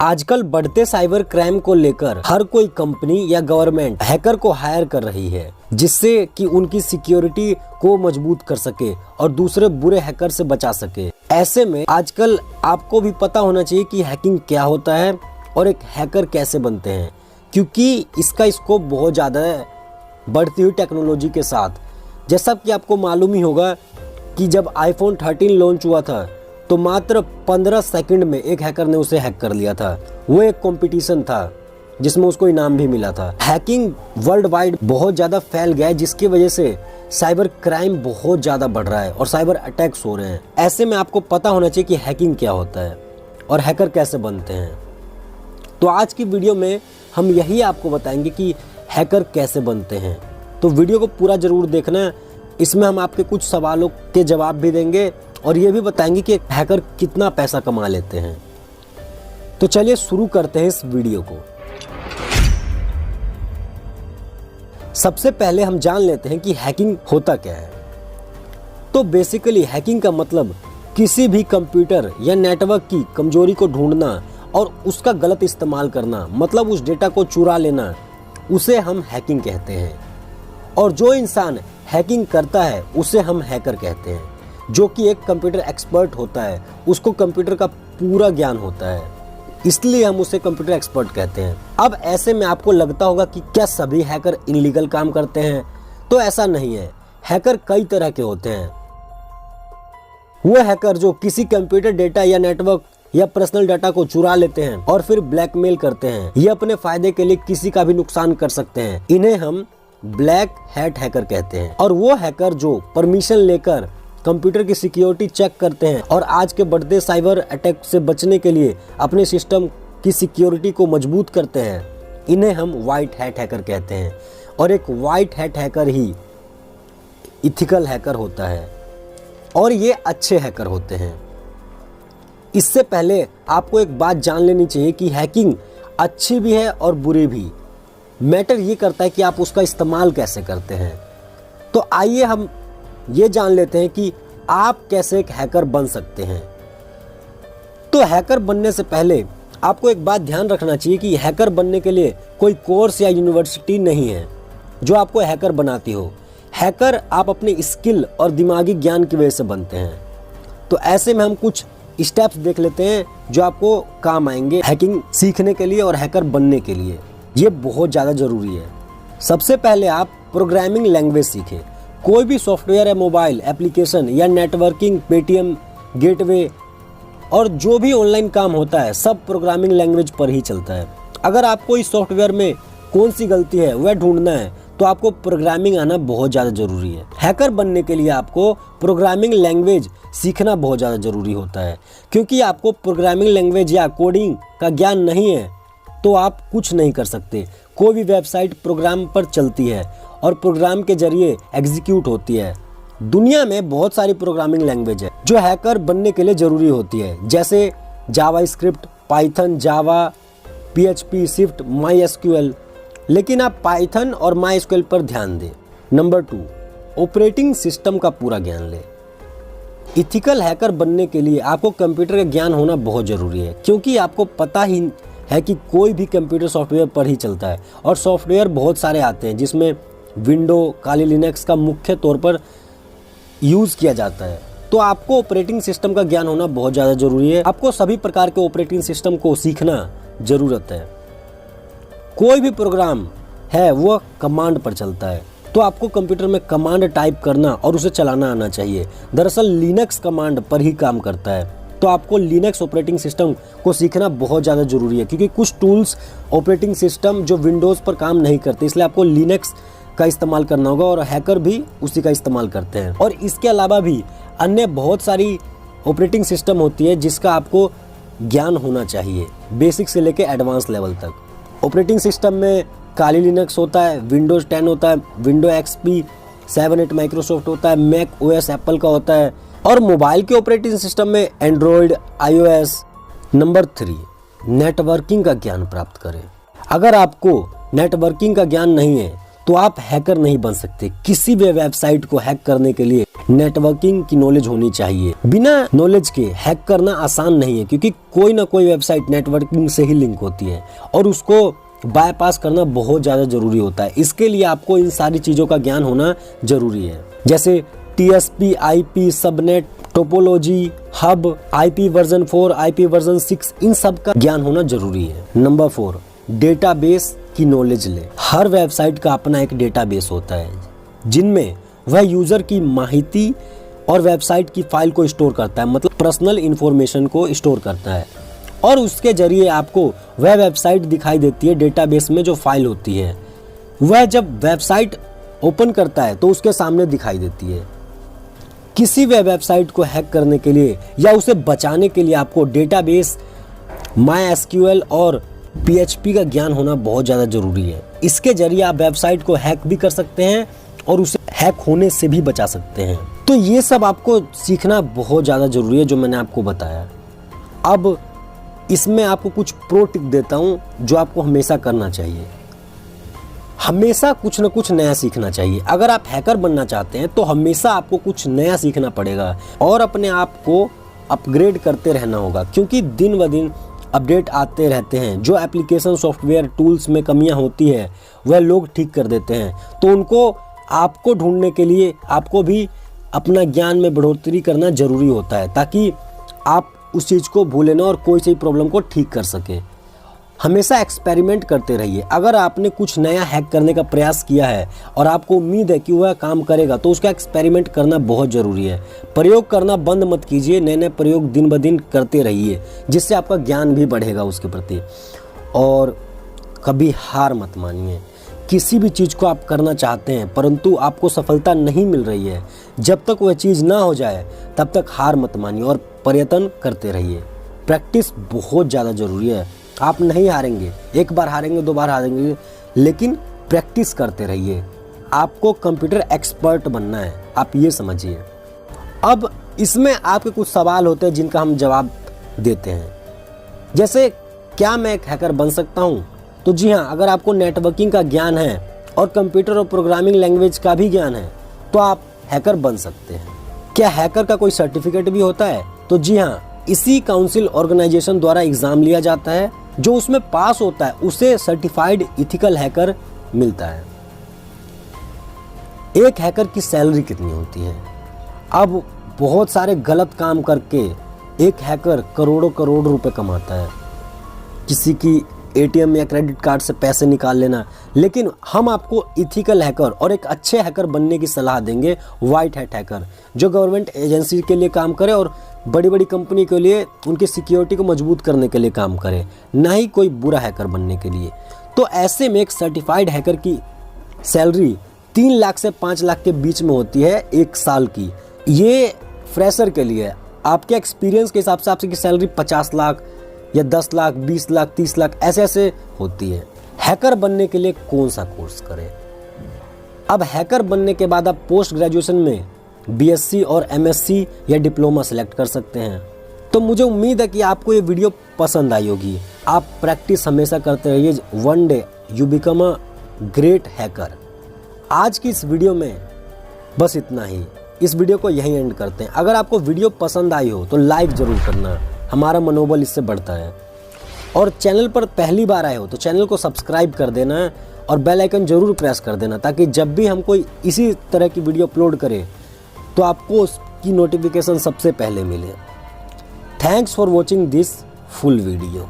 आजकल बढ़ते cyber crime को लेकर हर कोई कंपनी या गवर्नमेंट हैकर को हायर कर रही है, जिससे कि उनकी सिक्योरिटी को मजबूत कर सके और दूसरे बुरे हैकर से बचा सके। ऐसे में आजकल आपको भी पता होना चाहिए कि हैकिंग क्या होता है और एक हैकर कैसे बनते हैं, क्योंकि इसका स्कोप बहुत ज़्यादा है बढ़ती हुई टेक्नोलॉजी के साथ। जैसा कि आपको मालूम ही होगा कि जब आईफोन 13 लॉन्च हुआ था तो मात्र 15 सेकंड में एक हैकर ने उसे हैक कर लिया था। वो एक कंपटीशन था जिसमें उसको इनाम भी मिला था। हैकिंग वर्ल्ड वाइड बहुत ज़्यादा फैल गया है, जिसकी वजह से साइबर क्राइम बहुत ज़्यादा बढ़ रहा है और साइबर अटैक्स हो रहे हैं। ऐसे में आपको पता होना चाहिए कि हैकिंग क्या होता है और हैकर कैसे बनते हैं। तो आज की वीडियो में हम यही आपको बताएंगे कि हैकर कैसे बनते हैं, तो वीडियो को पूरा ज़रूर देखना। इसमें हम आपके कुछ सवालों के जवाब भी देंगे और ये भी बताएंगे कि हैकर कितना पैसा कमा लेते हैं। तो चलिए शुरू करते हैं इस वीडियो को। सबसे पहले हम जान लेते हैं कि हैकिंग होता क्या है। तो बेसिकली हैकिंग का मतलब किसी भी कंप्यूटर या नेटवर्क की कमजोरी को ढूंढना और उसका गलत इस्तेमाल करना, मतलब उस डेटा को चुरा लेना, उसे हम हैकिंग कहते हैं। और जो इंसान हैकिंग करता है उसे हम हैकर कहते हैं, जो कि एक कंप्यूटर एक्सपर्ट होता है, उसको कंप्यूटर का पूरा ज्ञान होता है, इसलिए हम उसे कंप्यूटर एक्सपर्ट कहते हैं। अब ऐसे में आपको लगता होगा कि क्या सभी हैकर इलीगल काम करते हैं? तो ऐसा नहीं है। हैकर कई तरह के होते हैं। वो हैकर जो किसी कंप्यूटर डेटा या नेटवर्क या पर्सनल डाटा को चुरा लेते हैं और फिर ब्लैकमेल करते हैं। ये अपने फायदे के लिए किसी का भी नुकसान कर सकते हैं। इन्हें हम ब्लैक हैट हैकर कहते हैं। और वो हैकर जो परमिशन लेकर कंप्यूटर की सिक्योरिटी चेक करते हैं और आज के बढ़ते साइबर अटैक से बचने के लिए अपने सिस्टम की सिक्योरिटी को मजबूत करते हैं, इन्हें हम व्हाइट हैट हैकर कहते हैं। और एक व्हाइट हैट हैकर ही इथिकल हैकर होता है और ये अच्छे हैकर होते हैं। इससे पहले आपको एक बात जान लेनी चाहिए कि हैकिंग अच्छी भी है और बुरी भी। मैटर ये करता है कि आप उसका इस्तेमाल कैसे करते हैं। तो आइए हम ये जान लेते हैं कि आप कैसे एक हैकर बन सकते हैं। तो हैकर बनने से पहले आपको एक बात ध्यान रखना चाहिए कि हैकर बनने के लिए कोई कोर्स या यूनिवर्सिटी नहीं है जो आपको हैकर बनाती हो। हैकर आप अपनी स्किल और दिमागी ज्ञान की वजह से बनते हैं। तो ऐसे में हम कुछ स्टेप्स देख लेते हैं जो आपको काम आएंगे हैकिंग सीखने के लिए और हैकर बनने के लिए। ये बहुत ज़्यादा ज़रूरी है। सबसे पहले आप प्रोग्रामिंग लैंग्वेज सीखें। कोई भी सॉफ्टवेयर है, मोबाइल एप्लीकेशन या नेटवर्किंग, पेटीएम, गेटवे और जो भी ऑनलाइन काम होता है सब प्रोग्रामिंग लैंग्वेज पर ही चलता है। अगर आपको इस सॉफ्टवेयर में कौन सी गलती है वह ढूंढना है तो आपको प्रोग्रामिंग आना बहुत ज़्यादा ज़रूरी है। हैकर बनने के लिए आपको प्रोग्रामिंग लैंग्वेज सीखना बहुत ज़्यादा ज़रूरी होता है, क्योंकि आपको प्रोग्रामिंग लैंग्वेज या कोडिंग का ज्ञान नहीं है तो आप कुछ नहीं कर सकते। कोई भी वेबसाइट प्रोग्राम पर चलती है और प्रोग्राम के जरिए एग्जीक्यूट होती है। दुनिया में बहुत सारी प्रोग्रामिंग लैंग्वेज है जो हैकर बनने के लिए ज़रूरी होती है, जैसे जावास्क्रिप्ट, पाइथन, जावा, PHP, स्विफ्ट, MySQL। लेकिन आप पाइथन और MySQL पर ध्यान दें। नंबर 2, ऑपरेटिंग सिस्टम का पूरा ज्ञान लें। इथिकल हैकर बनने के लिए आपको कंप्यूटर का ज्ञान होना बहुत ज़रूरी है, क्योंकि आपको पता ही है कि कोई भी कंप्यूटर सॉफ्टवेयर पर ही चलता है और सॉफ्टवेयर बहुत सारे आते हैं, जिसमें विंडो, काली लिनक्स का मुख्य तौर पर यूज़ किया जाता है। तो आपको ऑपरेटिंग सिस्टम का ज्ञान होना बहुत ज़्यादा ज़रूरी है। आपको सभी प्रकार के ऑपरेटिंग सिस्टम को सीखना ज़रूरत है। कोई भी प्रोग्राम है वह कमांड पर चलता है, तो आपको कंप्यूटर में कमांड टाइप करना और उसे चलाना आना चाहिए। दरअसल लिनक्स कमांड पर ही काम करता है, तो आपको लिनक्स ऑपरेटिंग सिस्टम को सीखना बहुत ज़्यादा ज़रूरी है, क्योंकि कुछ टूल्स ऑपरेटिंग सिस्टम जो विंडोज़ पर काम नहीं करते, इसलिए आपको लिनक्स का इस्तेमाल करना होगा और हैकर भी उसी का इस्तेमाल करते हैं। और इसके अलावा भी अन्य बहुत सारी ऑपरेटिंग सिस्टम होती है जिसका आपको ज्ञान होना चाहिए, बेसिक से लेकर एडवांस लेवल तक। ऑपरेटिंग सिस्टम में काली लिनक्स होता है, विंडोज़ 10 होता है, विंडो XP 7 माइक्रोसॉफ्ट होता है, मैक OS एप्पल का होता है, और मोबाइल के ऑपरेटिंग सिस्टम में एंड्रॉयड, iOS। नंबर 3, नेटवर्किंग का ज्ञान प्राप्त करें। अगर आपको नेटवर्किंग का ज्ञान नहीं है तो तो आप हैकर नहीं बन सकते। किसी भी वेबसाइट को हैक करने के लिए नेटवर्किंग की नॉलेज होनी चाहिए। बिना नॉलेज के हैक करना आसान नहीं है, क्योंकि कोई ना कोई वेबसाइट नेटवर्किंग से ही लिंक होती है और उसको बायपास करना बहुत ज़्यादा जरूरी होता है। इसके लिए आपको इन सारी चीज़ों का ज्ञान होना जरूरी है, जैसे TSP, IP, subnet, topology, hub, IP version 4, IP version 6, इन सब का ज्ञान होना जरूरी है। नंबर 4, डेटाबेस की नॉलेज ले। हर वेबसाइट का अपना एक डेटाबेस होता है, जिनमें वह यूजर की माहिती और वेबसाइट की फाइल को स्टोर करता है, मतलब पर्सनल इंफॉर्मेशन को स्टोर करता है, और उसके जरिए आपको वह वेबसाइट दिखाई देती है। डेटाबेस में जो फाइल होती है वह जब वेबसाइट ओपन करता है तो उसके सामने दिखाई देती है। किसी भी वेबसाइट को हैक करने के लिए या उसे बचाने के लिए आपको डेटाबेस, MySQL और PHP का ज्ञान होना बहुत ज़्यादा जरूरी है। इसके जरिए आप वेबसाइट को हैक भी कर सकते हैं और उसे हैक होने से भी बचा सकते हैं। तो ये सब आपको सीखना बहुत ज़्यादा जरूरी है जो मैंने आपको बताया। अब इसमें आपको कुछ प्रो टिप देता हूँ जो आपको हमेशा करना चाहिए। हमेशा कुछ न कुछ नया सीखना चाहिए। अगर आप हैकर बनना चाहते हैं तो हमेशा आपको कुछ नया सीखना पड़ेगा और अपने आप को अपग्रेड करते रहना होगा, क्योंकि दिन ब दिन अपडेट आते रहते हैं। जो एप्लीकेशन, सॉफ्टवेयर, टूल्स में कमियां होती है वह लोग ठीक कर देते हैं। तो उनको आपको ढूंढने के लिए आपको भी अपना ज्ञान में बढ़ोतरी करना जरूरी होता है, ताकि आप उस चीज़ को भूलें ना और कोई सी प्रॉब्लम को ठीक कर सके। हमेशा एक्सपेरिमेंट करते रहिए। अगर आपने कुछ नया हैक करने का प्रयास किया है और आपको उम्मीद है कि वह काम करेगा तो उसका एक्सपेरिमेंट करना बहुत ज़रूरी है। प्रयोग करना बंद मत कीजिए, नए नए प्रयोग दिन ब दिन करते रहिए, जिससे आपका ज्ञान भी बढ़ेगा उसके प्रति। और कभी हार मत मानिए। किसी भी चीज़ को आप करना चाहते हैं परंतु आपको सफलता नहीं मिल रही है, जब तक वह चीज़ ना हो जाए तब तक हार मत मानिए और प्रयत्न करते रहिए। प्रैक्टिस बहुत ज़्यादा ज़रूरी है। आप नहीं हारेंगे, एक बार हारेंगे, 2 बार हारेंगे, लेकिन प्रैक्टिस करते रहिए। आपको कंप्यूटर एक्सपर्ट बनना है, आप ये समझिए। अब इसमें आपके कुछ सवाल होते हैं जिनका हम जवाब देते हैं, जैसे क्या मैं एक हैकर बन सकता हूँ? तो जी हाँ, अगर आपको नेटवर्किंग का ज्ञान है और कंप्यूटर और प्रोग्रामिंग लैंग्वेज का भी ज्ञान है तो आप हैकर बन सकते हैं। क्या हैकर का कोई सर्टिफिकेट भी होता है? तो जी हाँ, इसी काउंसिल ऑर्गेनाइजेशन द्वारा एग्जाम लिया जाता है। जो उसमें पास होता है उसे सर्टिफाइड इथिकल हैकर मिलता है। एक हैकर की सैलरी कितनी होती है? अब बहुत सारे गलत काम करके एक हैकर करोड़ों करोड़ रुपए कमाता है। किसी की ATM या क्रेडिट कार्ड से पैसे निकाल लेना। लेकिन हम आपको इथिकल हैकर और एक अच्छे हैकर बनने की सलाह देंगे, व्हाइट हैट हैकर, जो गवर्नमेंट एजेंसी के लिए काम करे और बड़ी बड़ी कंपनी के लिए उनकी सिक्योरिटी को मजबूत करने के लिए काम करे, ना ही कोई बुरा हैकर बनने के लिए। तो ऐसे में एक सर्टिफाइड हैकर की सैलरी 3 लाख से 5 लाख के बीच में होती है 1 साल की। ये फ्रेशर के लिए है। आपके एक्सपीरियंस के हिसाब से आपकी सैलरी 50 लाख या 10 लाख, 20 लाख, 30 लाख ऐसे होती है। हैकर बनने के लिए कौन सा कोर्स करें? अब हैकर बनने के बाद आप पोस्ट ग्रेजुएशन में BSc और MSc या डिप्लोमा सेलेक्ट कर सकते हैं। तो मुझे उम्मीद है कि आपको ये वीडियो पसंद आई होगी। आप प्रैक्टिस हमेशा करते रहिए। One day you become a great hacker. आज की इस वीडियो में बस इतना ही। इस वीडियो को यहीं एंड करते हैं। अगर आपको वीडियो पसंद आई हो तो लाइक ज़रूर करना, हमारा मनोबल इससे बढ़ता है। और चैनल पर पहली बार आए हो तो चैनल को सब्सक्राइब कर देना और बेल आइकन ज़रूर प्रेस कर देना, ताकि जब भी हम कोई इसी तरह की वीडियो अपलोड करें तो आपको उसकी नोटिफिकेशन सबसे पहले मिले। Thanks for watching this full video.